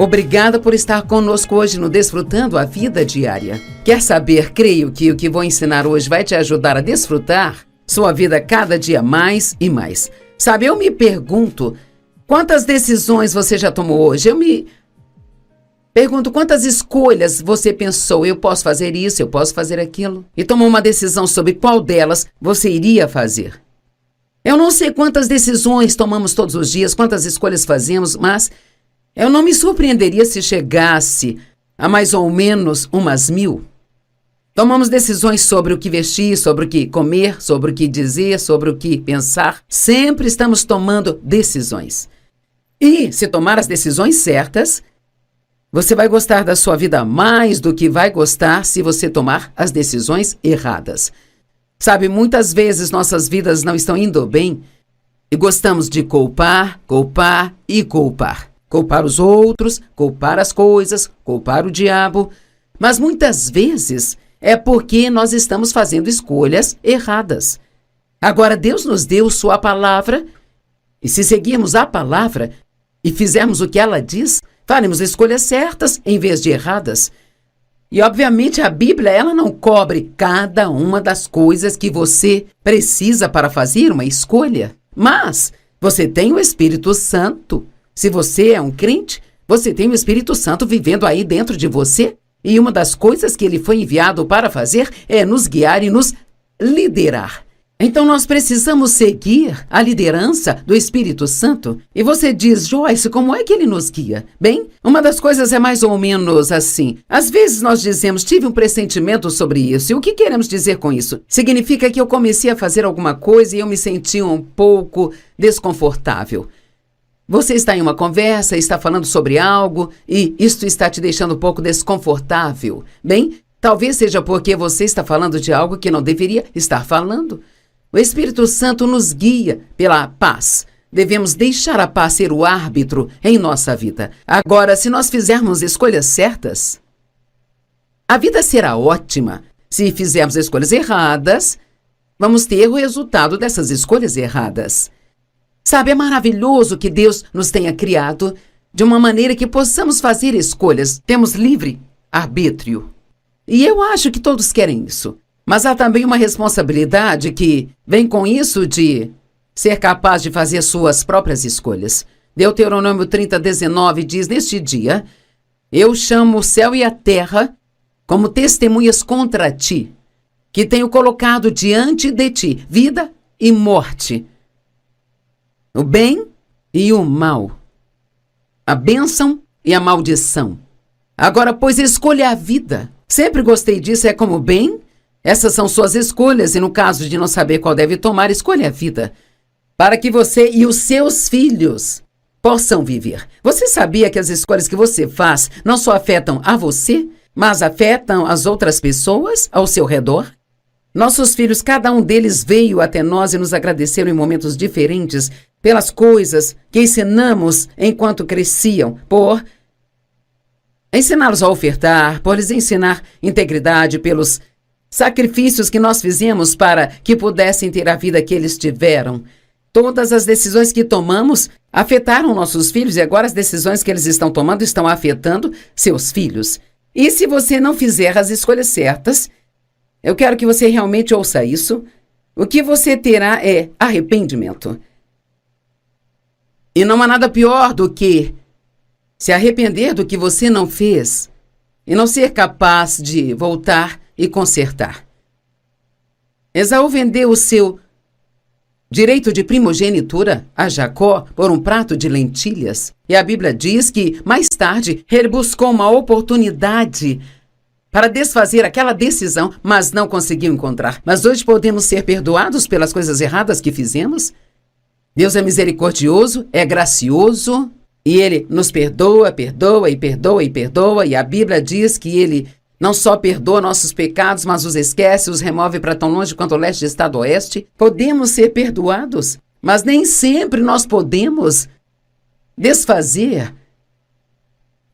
Obrigada por estar conosco hoje no Desfrutando a Vida Diária. Quer saber? Creio que o que vou ensinar hoje vai te ajudar a desfrutar sua vida cada dia mais e mais. Sabe, eu me pergunto, quantas decisões você já tomou hoje? Eu me pergunto, quantas escolhas você pensou? Eu posso fazer isso, eu posso fazer aquilo. E tomou uma decisão sobre qual delas você iria fazer. Eu não sei quantas decisões tomamos todos os dias, quantas escolhas fazemos, mas eu não me surpreenderia se chegasse a mais ou menos umas 1000. Tomamos decisões sobre o que vestir, sobre o que comer, sobre o que dizer, sobre o que pensar. Sempre estamos tomando decisões. E se tomar as decisões certas, você vai gostar da sua vida mais do que vai gostar se você tomar as decisões erradas. Sabe, muitas vezes nossas vidas não estão indo bem e gostamos de culpar, culpar e culpar. Culpar os outros, culpar as coisas, culpar o diabo. Mas muitas vezes é porque nós estamos fazendo escolhas erradas. Agora, Deus nos deu sua palavra, e se seguirmos a palavra e fizermos o que ela diz, faremos escolhas certas em vez de erradas. E, obviamente, a Bíblia ela não cobre cada uma das coisas que você precisa para fazer uma escolha. Mas você tem o Espírito Santo. Se você é um crente, você tem o Espírito Santo vivendo aí dentro de você. E uma das coisas que ele foi enviado para fazer é nos guiar e nos liderar. Então nós precisamos seguir a liderança do Espírito Santo. E você diz, Joyce, como é que ele nos guia? Bem, uma das coisas é mais ou menos assim. Às vezes nós dizemos, tive um pressentimento sobre isso. E o que queremos dizer com isso? Significa que eu comecei a fazer alguma coisa e eu me senti um pouco desconfortável. Você está em uma conversa, está falando sobre algo e isto está te deixando um pouco desconfortável. Bem, talvez seja porque você está falando de algo que não deveria estar falando. O Espírito Santo nos guia pela paz. Devemos deixar a paz ser o árbitro em nossa vida. Agora, se nós fizermos escolhas certas, a vida será ótima. Se fizermos escolhas erradas, vamos ter o resultado dessas escolhas erradas. Sabe, é maravilhoso que Deus nos tenha criado de uma maneira que possamos fazer escolhas. Temos livre arbítrio. E eu acho que todos querem isso. Mas há também uma responsabilidade que vem com isso de ser capaz de fazer suas próprias escolhas. Deuteronômio 30:19 diz, neste dia, eu chamo o céu e a terra como testemunhas contra ti, que tenho colocado diante de ti vida e morte, o bem e o mal, a bênção e a maldição. Agora, pois, escolha a vida. Sempre gostei disso, é como bem. Essas são suas escolhas e no caso de não saber qual deve tomar, escolha a vida. Para que você e os seus filhos possam viver. Você sabia que as escolhas que você faz não só afetam a você, mas afetam as outras pessoas ao seu redor? Nossos filhos, cada um deles veio até nós e nos agradeceram em momentos diferentes pelas coisas que ensinamos enquanto cresciam, por ensiná-los a ofertar, por lhes ensinar integridade, pelos sacrifícios que nós fizemos para que pudessem ter a vida que eles tiveram. Todas as decisões que tomamos afetaram nossos filhos e agora as decisões que eles estão tomando estão afetando seus filhos. E se você não fizer as escolhas certas, eu quero que você realmente ouça isso, o que você terá é arrependimento. E não há nada pior do que se arrepender do que você não fez e não ser capaz de voltar e consertar. Esaú vendeu o seu direito de primogenitura a Jacó por um prato de lentilhas. E a Bíblia diz que, mais tarde, ele buscou uma oportunidade para desfazer aquela decisão, mas não conseguiu encontrar. Mas hoje podemos ser perdoados pelas coisas erradas que fizemos? Deus é misericordioso, é gracioso, e Ele nos perdoa, perdoa e perdoa e perdoa. E a Bíblia diz que Ele não só perdoa nossos pecados, mas os esquece, os remove para tão longe quanto o leste está do oeste. Podemos ser perdoados, mas nem sempre nós podemos desfazer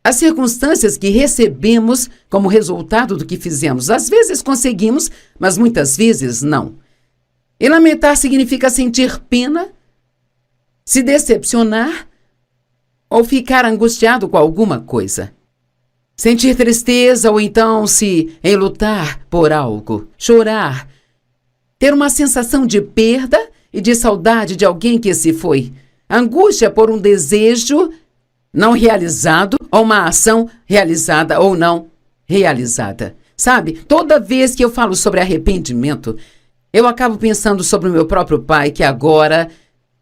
as circunstâncias que recebemos como resultado do que fizemos. Às vezes conseguimos, mas muitas vezes não. E lamentar significa sentir pena, se decepcionar, ou ficar angustiado com alguma coisa. Sentir tristeza ou então se enlutar por algo, chorar, ter uma sensação de perda e de saudade de alguém que se foi, angústia por um desejo não realizado ou uma ação realizada ou não realizada. Sabe, toda vez que eu falo sobre arrependimento, eu acabo pensando sobre o meu próprio pai, que agora,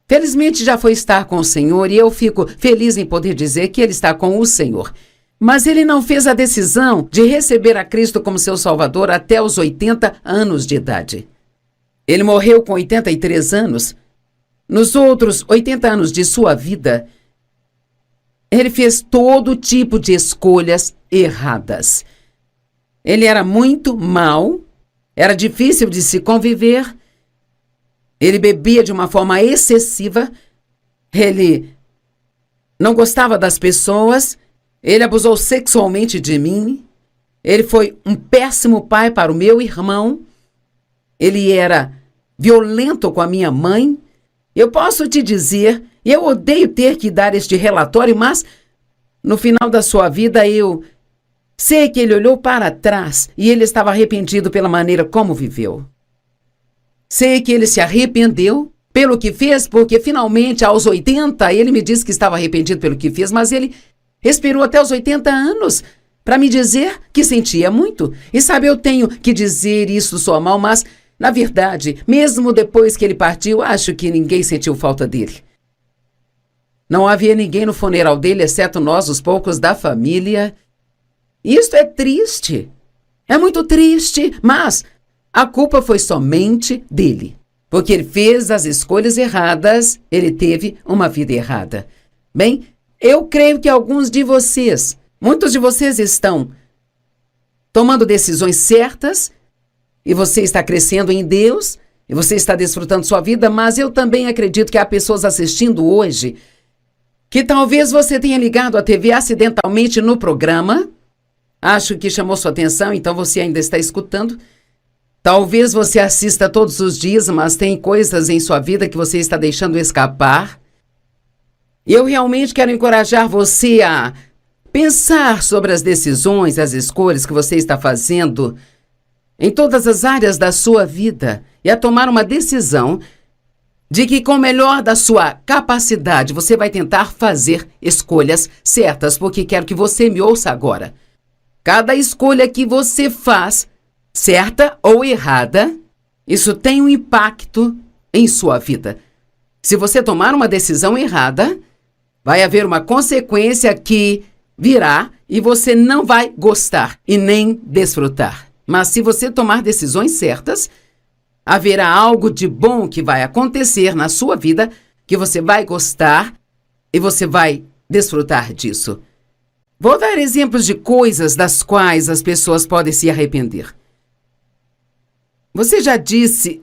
felizmente, já foi estar com o Senhor, e eu fico feliz em poder dizer que ele está com o Senhor. Mas ele não fez a decisão de receber a Cristo como seu Salvador até os 80 anos de idade. Ele morreu com 83 anos. Nos outros 80 anos de sua vida, ele fez todo tipo de escolhas erradas. Ele era muito mau, era difícil de se conviver, ele bebia de uma forma excessiva, ele não gostava das pessoas, ele abusou sexualmente de mim, ele foi um péssimo pai para o meu irmão, ele era violento com a minha mãe. Eu posso te dizer, eu odeio ter que dar este relatório, mas no final da sua vida eu sei que ele olhou para trás e ele estava arrependido pela maneira como viveu. Sei que ele se arrependeu pelo que fez, porque finalmente aos 80 ele me disse que estava arrependido pelo que fez, mas ele esperou até os 80 anos para me dizer que sentia muito. E sabe, eu tenho que dizer isso soa mal, mas na verdade, mesmo depois que ele partiu, acho que ninguém sentiu falta dele. Não havia ninguém no funeral dele, exceto nós, os poucos da família. Isto é triste. É muito triste, mas a culpa foi somente dele. Porque ele fez as escolhas erradas, ele teve uma vida errada. Bem, eu creio que alguns de vocês, muitos de vocês estão tomando decisões certas, e você está crescendo em Deus, e você está desfrutando sua vida, mas eu também acredito que há pessoas assistindo hoje que talvez você tenha ligado a TV acidentalmente no programa. Acho que chamou sua atenção, então você ainda está escutando. Talvez você assista todos os dias, mas tem coisas em sua vida que você está deixando escapar. E eu realmente quero encorajar você a pensar sobre as decisões, as escolhas que você está fazendo em todas as áreas da sua vida e a tomar uma decisão de que, com o melhor da sua capacidade, você vai tentar fazer escolhas certas, porque quero que você me ouça agora. Cada escolha que você faz, certa ou errada, isso tem um impacto em sua vida. Se você tomar uma decisão errada, vai haver uma consequência que virá e você não vai gostar e nem desfrutar. Mas se você tomar decisões certas, haverá algo de bom que vai acontecer na sua vida, que você vai gostar e você vai desfrutar disso. Vou dar exemplos de coisas das quais as pessoas podem se arrepender. Você já disse,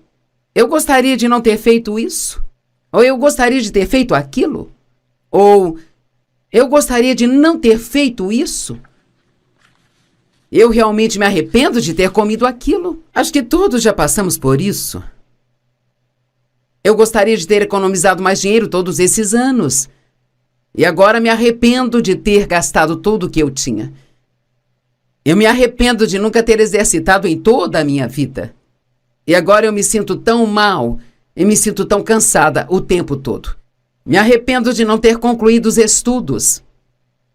eu gostaria de não ter feito isso? Ou eu gostaria de ter feito aquilo? Ou eu gostaria de não ter feito isso? Eu realmente me arrependo de ter comido aquilo. Acho que todos já passamos por isso. Eu gostaria de ter economizado mais dinheiro todos esses anos. E agora me arrependo de ter gastado tudo o que eu tinha. Eu me arrependo de nunca ter exercitado em toda a minha vida. E agora eu me sinto tão mal e me sinto tão cansada o tempo todo. Me arrependo de não ter concluído os estudos.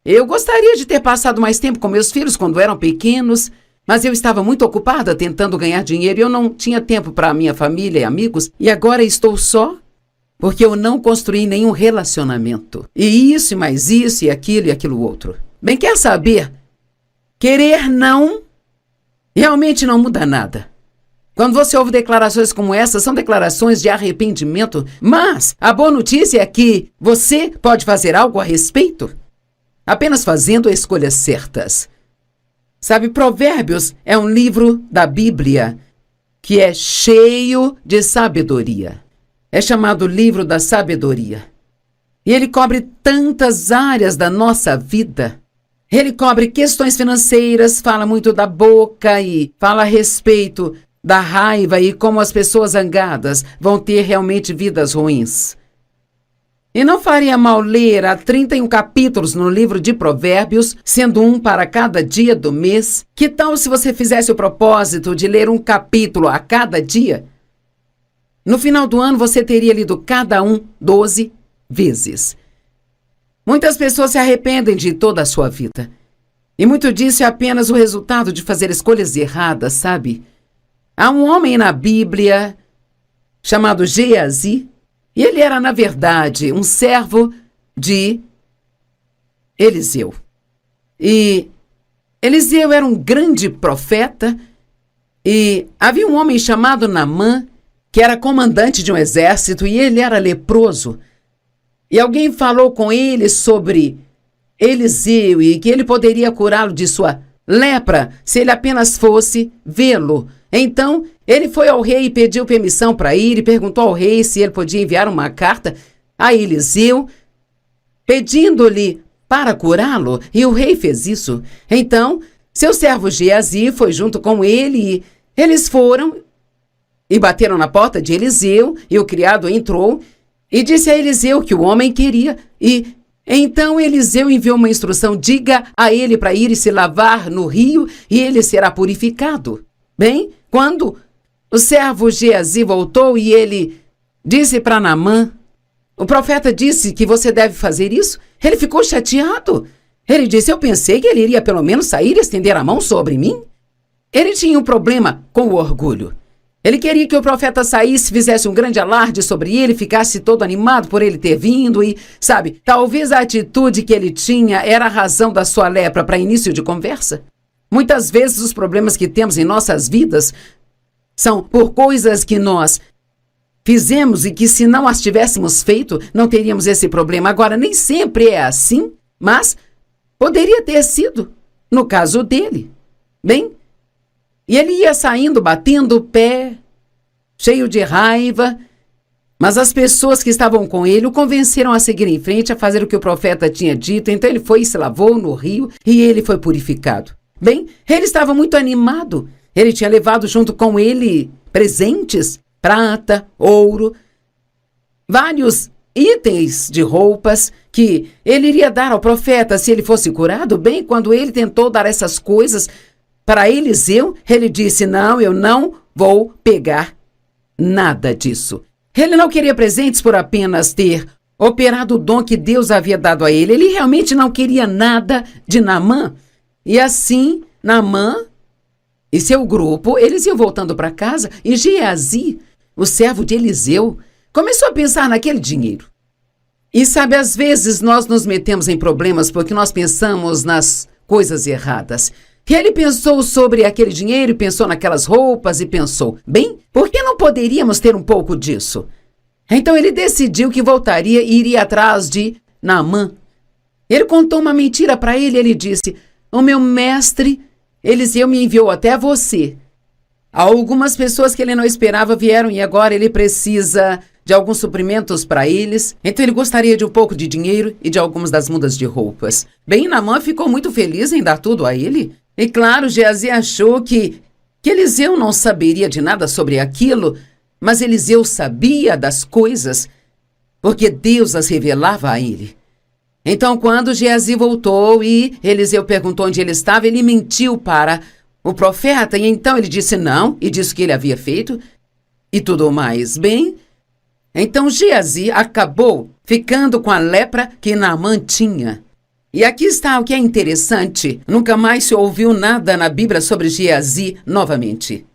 Eu gostaria de ter passado mais tempo com meus filhos quando eram pequenos, mas eu estava muito ocupada tentando ganhar dinheiro e eu não tinha tempo para minha família e amigos. E agora estou só porque eu não construí nenhum relacionamento. E isso, e mais isso, e aquilo outro. Bem, quer saber? Querer não realmente não muda nada. Quando você ouve declarações como essa, são declarações de arrependimento, mas a boa notícia é que você pode fazer algo a respeito, apenas fazendo escolhas certas. Sabe, Provérbios é um livro da Bíblia que é cheio de sabedoria. É chamado livro da sabedoria. E ele cobre tantas áreas da nossa vida. Ele cobre questões financeiras, fala muito da boca e fala a respeito da raiva e como as pessoas zangadas vão ter realmente vidas ruins. E não faria mal ler há 31 capítulos no livro de Provérbios, sendo um para cada dia do mês? Que tal se você fizesse o propósito de ler um capítulo a cada dia? No final do ano, você teria lido cada um 12 vezes. Muitas pessoas se arrependem de toda a sua vida. E muito disso é apenas o resultado de fazer escolhas erradas, sabe? Há um homem na Bíblia chamado Geazi, e ele era, na verdade, um servo de Eliseu. E Eliseu era um grande profeta, e havia um homem chamado Naamã, que era comandante de um exército, e ele era leproso. E alguém falou com ele sobre Eliseu e que ele poderia curá-lo de sua lepra se ele apenas fosse vê-lo. Então, ele foi ao rei e pediu permissão para ir e perguntou ao rei se ele podia enviar uma carta a Eliseu, pedindo-lhe para curá-lo, e o rei fez isso. Então, seu servo Geazi foi junto com ele e eles foram e bateram na porta de Eliseu, e o criado entrou e disse a Eliseu que o homem queria, e então Eliseu enviou uma instrução: diga a ele para ir e se lavar no rio e ele será purificado. Bem, quando o servo Geazi voltou e ele disse para Naamã: o profeta disse que você deve fazer isso, ele ficou chateado. Ele disse: eu pensei que ele iria pelo menos sair e estender a mão sobre mim. Ele tinha um problema com o orgulho. Ele queria que o profeta saísse, fizesse um grande alarde sobre ele, ficasse todo animado por ele ter vindo e, sabe, talvez a atitude que ele tinha era a razão da sua lepra para início de conversa. Muitas vezes os problemas que temos em nossas vidas são por coisas que nós fizemos e que, se não as tivéssemos feito, não teríamos esse problema. Agora, nem sempre é assim, mas poderia ter sido no caso dele. Bem, e ele ia saindo, batendo o pé, cheio de raiva, mas as pessoas que estavam com ele o convenceram a seguir em frente, a fazer o que o profeta tinha dito. Então ele foi e se lavou no rio e ele foi purificado. Bem, ele estava muito animado. Ele tinha levado junto com ele presentes, prata, ouro, vários itens de roupas que ele iria dar ao profeta se ele fosse curado. Bem, quando ele tentou dar essas coisas para Eliseu, ele disse: não, eu não vou pegar nada disso. Ele não queria presentes por apenas ter operado o dom que Deus havia dado a ele. Ele realmente não queria nada de Naamã. E assim, Naamã e seu grupo, eles iam voltando para casa, e Geazi, o servo de Eliseu, começou a pensar naquele dinheiro. E sabe, às vezes nós nos metemos em problemas porque nós pensamos nas coisas erradas. E ele pensou sobre aquele dinheiro, pensou naquelas roupas e pensou: bem, por que não poderíamos ter um pouco disso? Então ele decidiu que voltaria e iria atrás de Naamã. Ele contou uma mentira para ele. Ele disse: o meu mestre Eliseu me enviou até você. Algumas pessoas que ele não esperava vieram e agora ele precisa de alguns suprimentos para eles. Então ele gostaria de um pouco de dinheiro e de algumas das mudas de roupas. Bem, Naamã ficou muito feliz em dar tudo a ele. E claro, Geazi achou que Eliseu não saberia de nada sobre aquilo, mas Eliseu sabia das coisas, porque Deus as revelava a ele. Então, quando Geazi voltou e Eliseu perguntou onde ele estava, ele mentiu para o profeta, e então ele disse não, e disse o que ele havia feito, e tudo mais. Bem, então Geazi acabou ficando com a lepra que Naamã tinha. E aqui está o que é interessante: nunca mais se ouviu nada na Bíblia sobre Geazi novamente.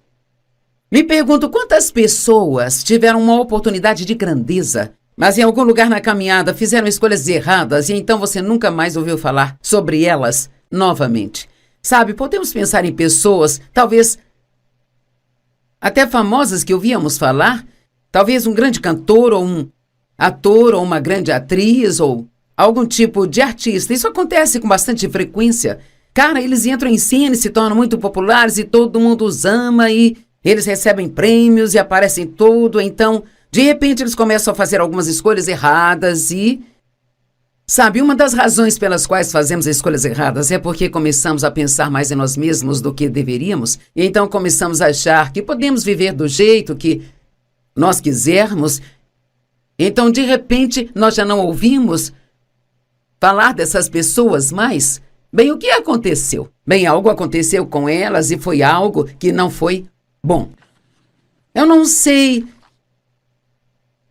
Me pergunto quantas pessoas tiveram uma oportunidade de grandeza, mas em algum lugar na caminhada fizeram escolhas erradas e então você nunca mais ouviu falar sobre elas novamente. Sabe, podemos pensar em pessoas, talvez até famosas que ouvíamos falar, talvez um grande cantor ou um ator ou uma grande atriz ou algum tipo de artista. Isso acontece com bastante frequência. Cara, eles entram em cena e se tornam muito populares e todo mundo os ama e eles recebem prêmios e aparecem tudo. Então, de repente, eles começam a fazer algumas escolhas erradas e... Sabe, uma das razões pelas quais fazemos escolhas erradas é porque começamos a pensar mais em nós mesmos do que deveríamos. E então começamos a achar que podemos viver do jeito que nós quisermos. Então, de repente, nós já não ouvimos falar dessas pessoas mais? Bem, o que aconteceu? Bem, algo aconteceu com elas e foi algo que não foi bom. Eu não sei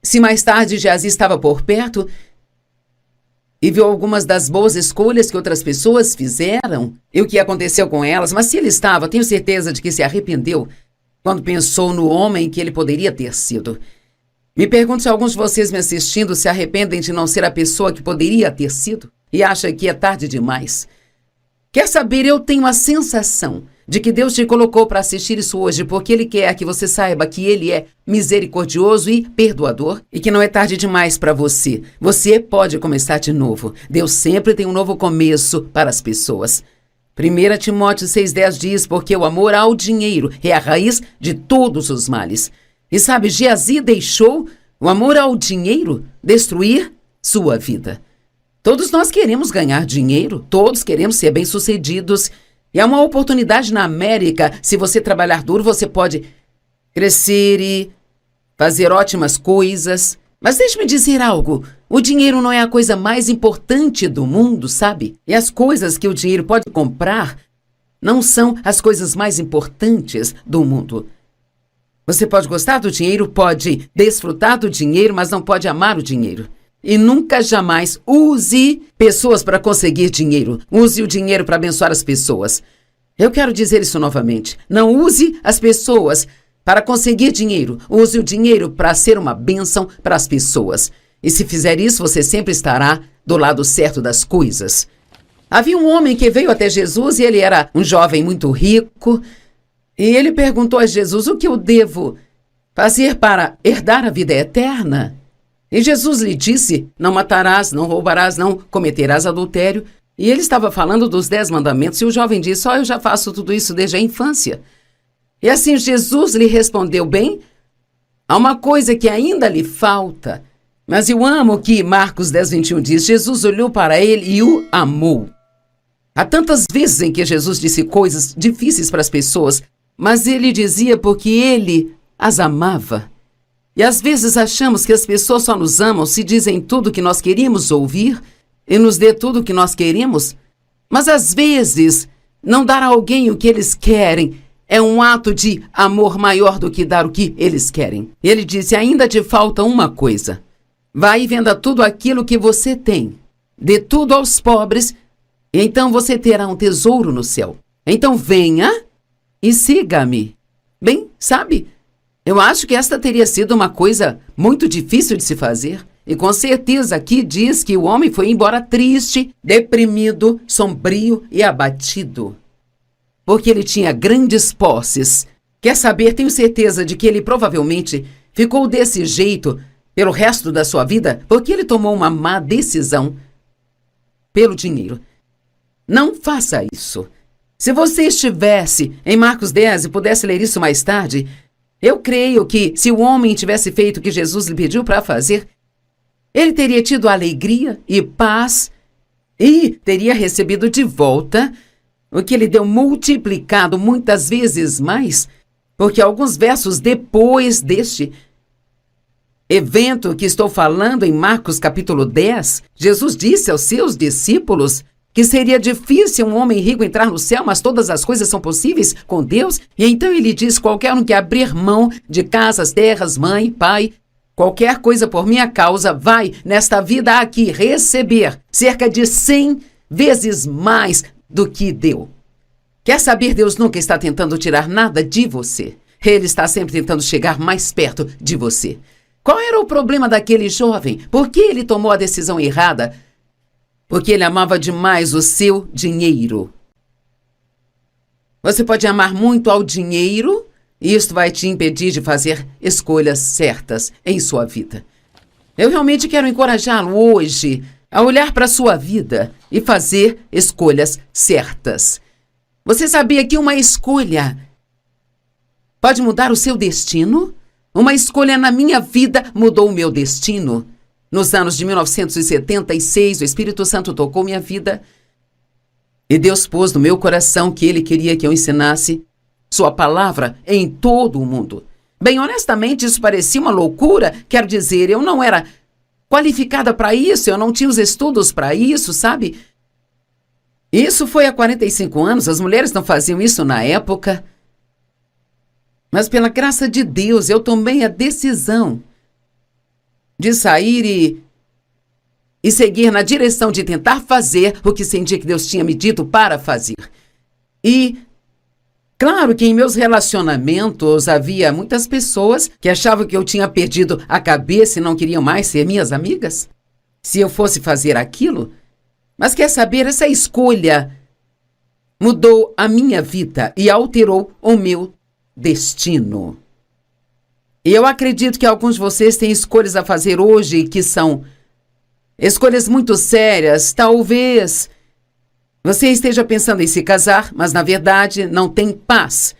se mais tarde Geazi estava por perto e viu algumas das boas escolhas que outras pessoas fizeram e o que aconteceu com elas, mas se ele estava, tenho certeza de que se arrependeu quando pensou no homem que ele poderia ter sido. Me pergunto se alguns de vocês me assistindo se arrependem de não ser a pessoa que poderia ter sido e acham que é tarde demais. Quer saber, eu tenho a sensação de que Deus te colocou para assistir isso hoje porque Ele quer que você saiba que Ele é misericordioso e perdoador e que não é tarde demais para você. Você pode começar de novo. Deus sempre tem um novo começo para as pessoas. 1 Timóteo 6,10 diz, porque o amor ao dinheiro é a raiz de todos os males. E sabe, Geazi deixou o amor ao dinheiro destruir sua vida. Todos nós queremos ganhar dinheiro, todos queremos ser bem-sucedidos. E há uma oportunidade na América, se você trabalhar duro, você pode crescer e fazer ótimas coisas. Mas deixe-me dizer algo, o dinheiro não é a coisa mais importante do mundo, sabe? E as coisas que o dinheiro pode comprar não são as coisas mais importantes do mundo. Você pode gostar do dinheiro, pode desfrutar do dinheiro, mas não pode amar o dinheiro. E nunca jamais use pessoas para conseguir dinheiro. Use o dinheiro para abençoar as pessoas. Eu quero dizer isso novamente. Não use as pessoas para conseguir dinheiro. Use o dinheiro para ser uma bênção para as pessoas. E se fizer isso, você sempre estará do lado certo das coisas. Havia um homem que veio até Jesus e ele era um jovem muito rico. E ele perguntou a Jesus, o que eu devo fazer para herdar a vida eterna? E Jesus lhe disse, não matarás, não roubarás, não cometerás adultério. E ele estava falando dos 10 mandamentos e o jovem disse, eu já faço tudo isso desde a infância. E assim Jesus lhe respondeu, bem, há uma coisa que ainda lhe falta. Mas eu amo que Marcos 10:21 diz, Jesus olhou para ele e o amou. Há tantas vezes em que Jesus disse coisas difíceis para as pessoas, mas ele dizia porque ele as amava. E às vezes achamos que as pessoas só nos amam se dizem tudo o que nós queríamos ouvir e nos dê tudo o que nós queremos. Mas às vezes, não dar a alguém o que eles querem é um ato de amor maior do que dar o que eles querem. Ele disse, ainda te falta uma coisa. Vai e venda tudo aquilo que você tem. Dê tudo aos pobres, e então você terá um tesouro no céu. Então venha e siga-me. Bem, sabe, eu acho que esta teria sido uma coisa muito difícil de se fazer. E com certeza aqui diz que o homem foi embora triste, deprimido, sombrio e abatido. Porque ele tinha grandes posses. Quer saber, tenho certeza de que ele provavelmente ficou desse jeito pelo resto da sua vida, porque ele tomou uma má decisão pelo dinheiro. Não faça isso. Se você estivesse em Marcos 10 e pudesse ler isso mais tarde, eu creio que se o homem tivesse feito o que Jesus lhe pediu para fazer, ele teria tido alegria e paz e teria recebido de volta o que ele deu multiplicado muitas vezes mais, porque alguns versos depois deste evento que estou falando em Marcos capítulo 10, Jesus disse aos seus discípulos que seria difícil um homem rico entrar no céu, mas todas as coisas são possíveis com Deus. E então ele diz, qualquer um que abrir mão de casas, terras, mãe, pai, qualquer coisa por minha causa, vai nesta vida aqui receber cerca de 100 vezes mais do que deu. Quer saber, Deus nunca está tentando tirar nada de você. Ele está sempre tentando chegar mais perto de você. Qual era o problema daquele jovem? Por que ele tomou a decisão errada? Porque ele amava demais o seu dinheiro. Você pode amar muito ao dinheiro e isso vai te impedir de fazer escolhas certas em sua vida. Eu realmente quero encorajá-lo hoje a olhar para a sua vida e fazer escolhas certas. Você sabia que uma escolha pode mudar o seu destino? Uma escolha na minha vida mudou o meu destino. Nos anos de 1976, o Espírito Santo tocou minha vida e Deus pôs no meu coração que Ele queria que eu ensinasse sua palavra em todo o mundo. Bem, honestamente, isso parecia uma loucura. Quero dizer, eu não era qualificada para isso, eu não tinha os estudos para isso, sabe? Isso foi há 45 anos, as mulheres não faziam isso na época. Mas pela graça de Deus, eu tomei a decisão de sair e seguir na direção de tentar fazer o que sentia que Deus tinha me dito para fazer. E claro que em meus relacionamentos havia muitas pessoas que achavam que eu tinha perdido a cabeça e não queriam mais ser minhas amigas, se eu fosse fazer aquilo. Mas quer saber, essa escolha mudou a minha vida e alterou o meu destino. E eu acredito que alguns de vocês têm escolhas a fazer hoje que são escolhas muito sérias. Talvez você esteja pensando em se casar, mas na verdade não tem paz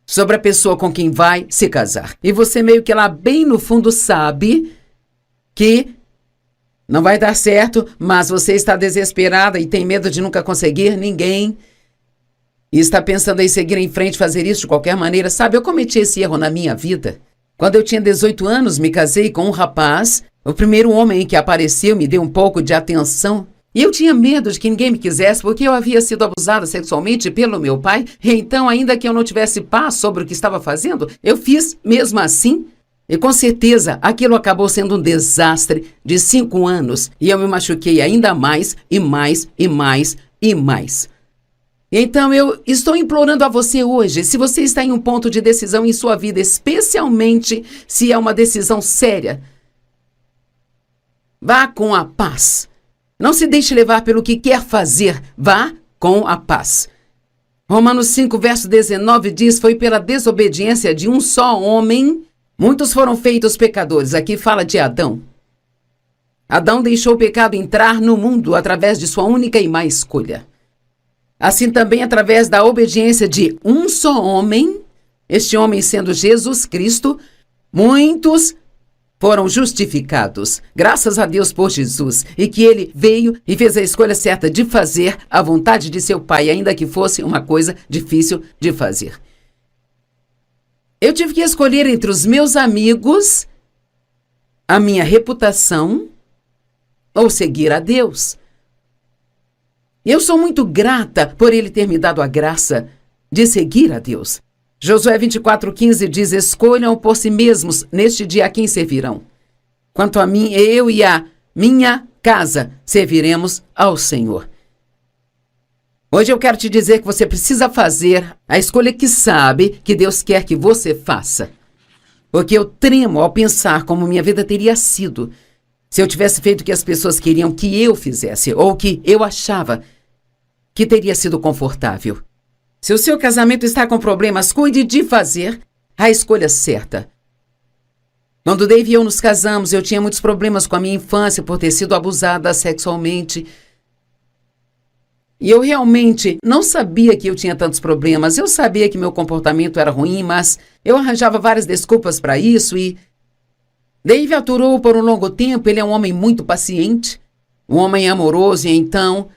sobre a pessoa com quem vai se casar. E você meio que lá bem no fundo sabe que não vai dar certo, mas você está desesperada e tem medo de nunca conseguir ninguém. E está pensando em seguir em frente, fazer isso de qualquer maneira. Sabe, eu cometi esse erro na minha vida. Quando eu tinha 18 anos, me casei com um rapaz. O primeiro homem que apareceu me deu um pouco de atenção. E eu tinha medo de que ninguém me quisesse, porque eu havia sido abusada sexualmente pelo meu pai. E então, ainda que eu não tivesse paz sobre o que estava fazendo, eu fiz mesmo assim. E com certeza, aquilo acabou sendo um desastre de 5 anos. E eu me machuquei ainda mais, e mais, e mais, e mais. Então, eu estou implorando a você hoje, se você está em um ponto de decisão em sua vida, especialmente se é uma decisão séria, vá com a paz. Não se deixe levar pelo que quer fazer, vá com a paz. Romanos 5, verso 19 diz, foi pela desobediência de um só homem, muitos foram feitos pecadores. Aqui fala de Adão. Adão deixou o pecado entrar no mundo através de sua única e má escolha. Assim também, através da obediência de um só homem, este homem sendo Jesus Cristo, muitos foram justificados. Graças a Deus por Jesus, e que ele veio e fez a escolha certa de fazer a vontade de seu Pai, ainda que fosse uma coisa difícil de fazer. Eu tive que escolher entre os meus amigos, a minha reputação, ou seguir a Deus. Eu sou muito grata por ele ter me dado a graça de seguir a Deus. Josué 24:15 diz, escolham por si mesmos neste dia a quem servirão. Quanto a mim, eu e a minha casa serviremos ao Senhor. Hoje eu quero te dizer que você precisa fazer a escolha que sabe que Deus quer que você faça. Porque eu tremo ao pensar como minha vida teria sido se eu tivesse feito o que as pessoas queriam que eu fizesse, ou que eu achava que teria sido confortável. Se o seu casamento está com problemas, cuide de fazer a escolha certa. Quando Dave e eu nos casamos, eu tinha muitos problemas com a minha infância por ter sido abusada sexualmente. E eu realmente não sabia que eu tinha tantos problemas. Eu sabia que meu comportamento era ruim, mas eu arranjava várias desculpas para isso e Dave aturou por um longo tempo. Ele é um homem muito paciente, um homem amoroso, e então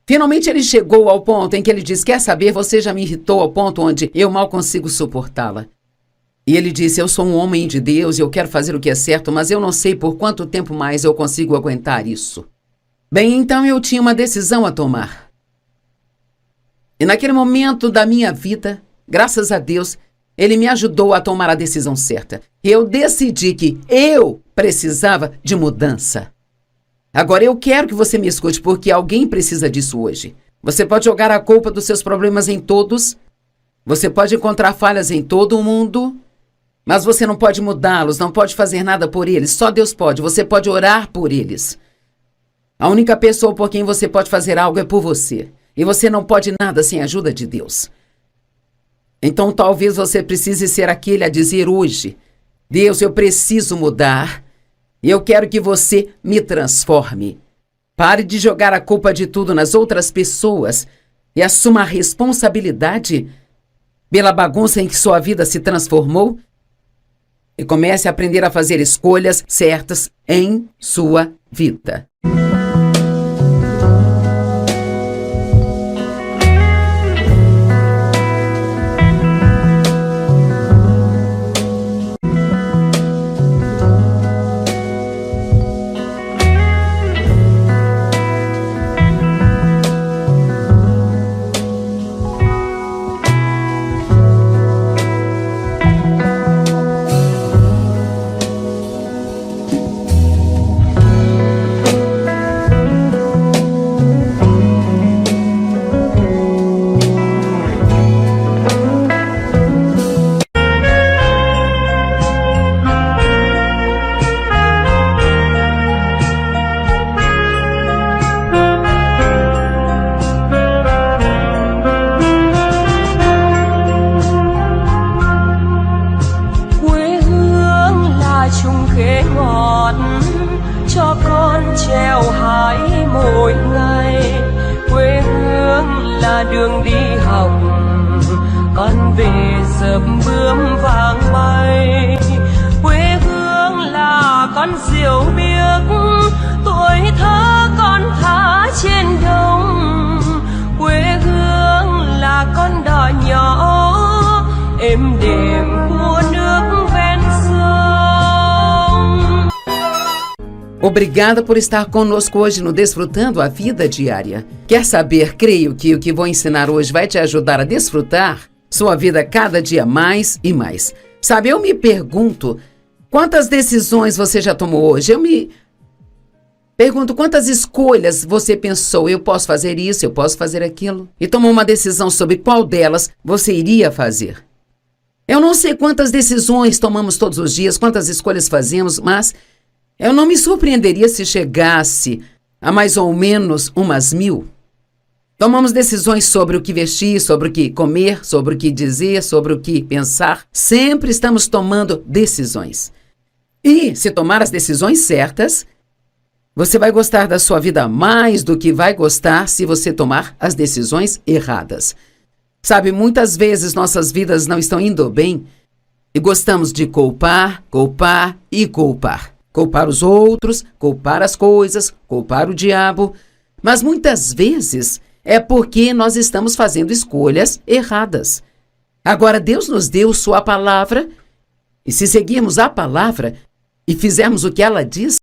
finalmente ele chegou ao ponto em que ele disse, quer saber, você já me irritou ao ponto onde eu mal consigo suportá-la. E ele disse, eu sou um homem de Deus e eu quero fazer o que é certo, mas eu não sei por quanto tempo mais eu consigo aguentar isso. Bem, então eu tinha uma decisão a tomar. E naquele momento da minha vida, graças a Deus, ele me ajudou a tomar a decisão certa. E eu decidi que eu precisava de mudança. Agora eu quero que você me escute, porque alguém precisa disso hoje. Você pode jogar a culpa dos seus problemas em todos. Você pode encontrar falhas em todo mundo. Mas você não pode mudá-los, não pode fazer nada por eles. Só Deus pode. Você pode orar por eles. A única pessoa por quem você pode fazer algo é por você. E você não pode nada sem a ajuda de Deus. Então talvez você precise ser aquele a dizer hoje, Deus, eu preciso mudar. E eu quero que você me transforme. Pare de jogar a culpa de tudo nas outras pessoas e assuma a responsabilidade pela bagunça em que sua vida se transformou e comece a aprender a fazer escolhas certas em sua vida. khế ngọt cho con treo hái mỗi ngày. Quê hương là đường đi học, con về dợp bướm vàng bay. Quê hương là con diều biếc, tuổi thơ con thả trên đồng. Quê hương là con đò nhỏ êm đềm của nước ven sông. Obrigada por estar conosco hoje no Desfrutando a Vida Diária. Quer saber? Creio que o que vou ensinar hoje vai te ajudar a desfrutar sua vida cada dia mais e mais. Sabe, eu me pergunto, quantas decisões você já tomou hoje? Eu me pergunto quantas escolhas você pensou, eu posso fazer isso, eu posso fazer aquilo, e tomou uma decisão sobre qual delas você iria fazer. Eu não sei quantas decisões tomamos todos os dias, quantas escolhas fazemos, mas eu não me surpreenderia se chegasse a mais ou menos umas 1000. Tomamos decisões sobre o que vestir, sobre o que comer, sobre o que dizer, sobre o que pensar. Sempre estamos tomando decisões. E se tomar as decisões certas, você vai gostar da sua vida mais do que vai gostar se você tomar as decisões erradas. Sabe, muitas vezes nossas vidas não estão indo bem e gostamos de culpar, culpar e culpar. Culpar os outros, culpar as coisas, culpar o diabo. Mas muitas vezes é porque nós estamos fazendo escolhas erradas. Agora, Deus nos deu sua palavra, e se seguirmos a palavra e fizermos o que ela diz,